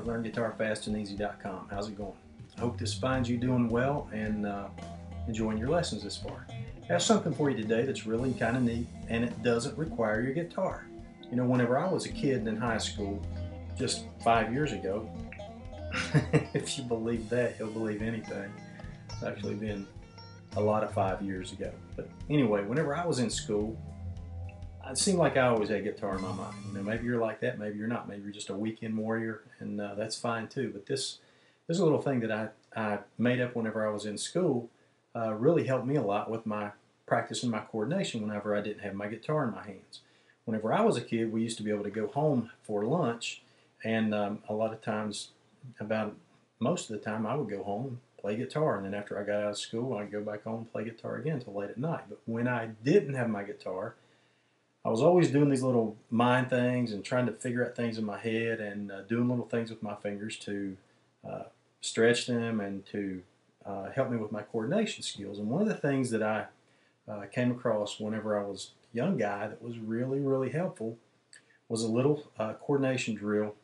LearnGuitarFastAndEasy.com. How's it going? I hope this finds you doing well and enjoying your lessons this far. I have something for you today that's really kind of neat, and it doesn't require your guitar. You know, whenever I was a kid in high school, just 5 years ago, if you believe that, you'll believe anything. It's actually been a lot of 5 years ago. But anyway, whenever I was in school, it seemed like I always had a guitar in my mind. You know, maybe you're like that, maybe you're not. Maybe you're just a weekend warrior, and that's fine too. But this a little thing that I made up whenever I was in school really helped me a lot with my practicing my coordination whenever I didn't have my guitar in my hands. Whenever I was a kid, we used to be able to go home for lunch, and a lot of times, about most of the time, I would go home, play guitar, and then after I got out of school, I'd go back home and play guitar again until late at night. But when I didn't have my guitar, I was always doing these little mind things and trying to figure out things in my head and doing little things with my fingers to stretch them and to help me with my coordination skills. And one of the things that I came across whenever I was a young guy that was really, really helpful was a little coordination drill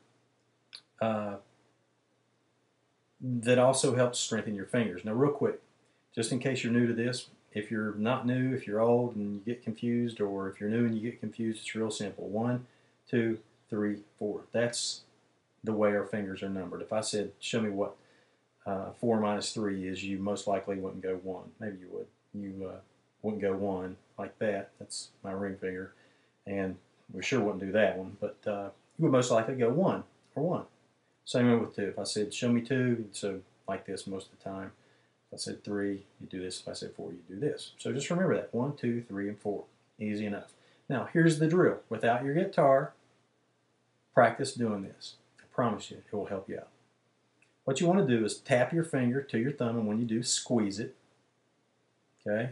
that also helps strengthen your fingers. Now, real quick, just in case you're new to this, if you're not new, if you're old and you get confused, or if you're new and you get confused, it's real simple. 1, 2, 3, 4. That's the way our fingers are numbered. If I said, show me what 4 minus 3 is, you most likely wouldn't go 1. Maybe you would. You wouldn't go 1 like that. That's my ring finger. And we sure wouldn't do that one. But you would most likely go 1 or 1. Same way with 2. If I said, show me 2, so like this most of the time. If I said 3, you do this. If I said 4, you do this. So just remember that. 1, 2, 3, and 4. Easy enough. Now, here's the drill. Without your guitar, practice doing this. I promise you, it will help you out. What you want to do is tap your finger to your thumb, and when you do, squeeze it. Okay?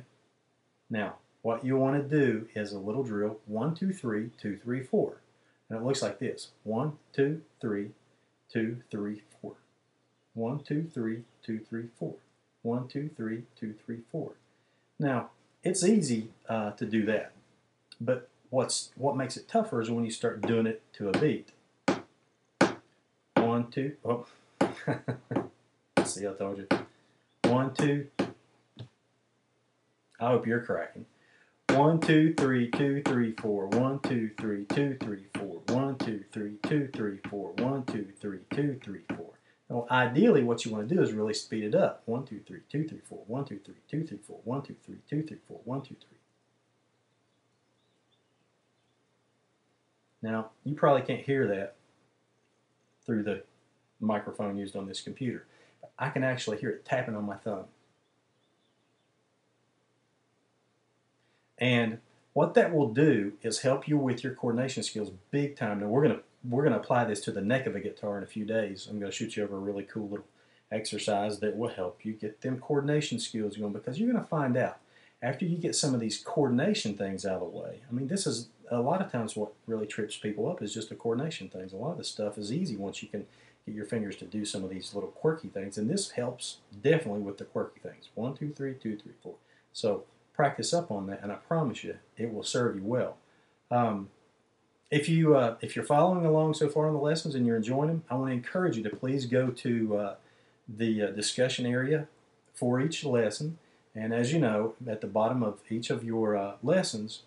Now, what you want to do is a little drill. 1, 2, 3, 2, 3, 4. And it looks like this. 1, 2, 3, 2, 3, 4. 1, 2, 3, 2, 3, 4. 1, 2, 3, 2, 3, 4. Now, it's easy to do that, but what makes it tougher is when you start doing it to a beat. 1, 2, oh, see, I told you. 1, 2. I hope you're cracking. 1, 2, 3, 2, 3, 4. 1, 2, 3, 2, 3, 4. 1, 2, 3, 2, 3, 4. 1, 2, 3, 2, 3, 4. Well, ideally, what you want to do is really speed it up. 1, 2, 3, 2, 3, 4. 1, 2, 3, 2, 3, 4. 1, 2, 3, 2, 3, 4. 1, 2, 3. Now, you probably can't hear that through the microphone used on this computer. But I can actually hear it tapping on my thumb. And what that will do is help you with your coordination skills big time. Now, we're gonna apply this to the neck of a guitar in a few days. I'm going to shoot you over a really cool little exercise that will help you get them coordination skills going, because you're going to find out after you get some of these coordination things out of the way. I mean, this is a lot of times what really trips people up is just the coordination things. A lot of this stuff is easy once you can get your fingers to do some of these little quirky things, and this helps definitely with the quirky things. 1, 2, 3, 2, 3, 4. So practice up on that, and I promise you it will serve you well. If you're following along so far in the lessons and you're enjoying them, I want to encourage you to please go to the discussion area for each lesson. And as you know, at the bottom of each of your lessons,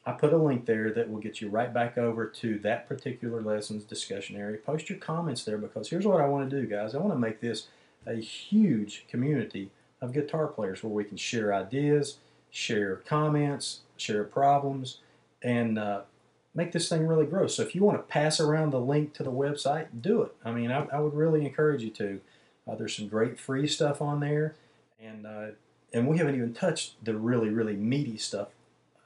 I put a link there that will get you right back over to that particular lesson's discussion area. Post your comments there, because here's what I want to do, guys. I want to make this a huge community of guitar players where we can share ideas, share comments, share problems, and make this thing really grow. So if you want to pass around the link to the website, do it. I mean, I would really encourage you to. There's some great free stuff on there, and we haven't even touched the really, really meaty stuff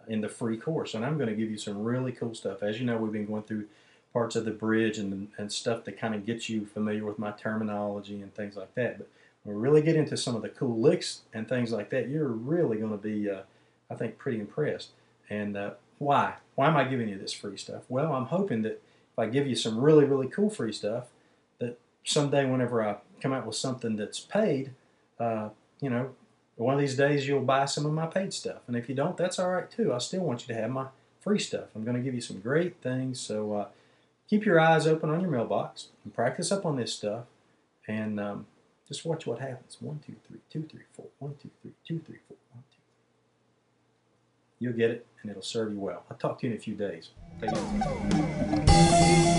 in the free course. And I'm going to give you some really cool stuff. As you know, we've been going through parts of the bridge and stuff that kind of gets you familiar with my terminology and things like that. But when we really get into some of the cool licks and things like that, you're really going to be, I think, pretty impressed. And why? Why am I giving you this free stuff? Well, I'm hoping that if I give you some really, really cool free stuff, that someday whenever I come out with something that's paid, you know, one of these days you'll buy some of my paid stuff. And if you don't, that's all right too. I still want you to have my free stuff. I'm going to give you some great things. So keep your eyes open on your mailbox and practice up on this stuff, and just watch what happens. 1, 2, 3, 2, 3, 4. 1, 2, 3, 2, 3, 4. 1, 2. You'll get it, and it'll serve you well. I'll talk to you in a few days. Take care.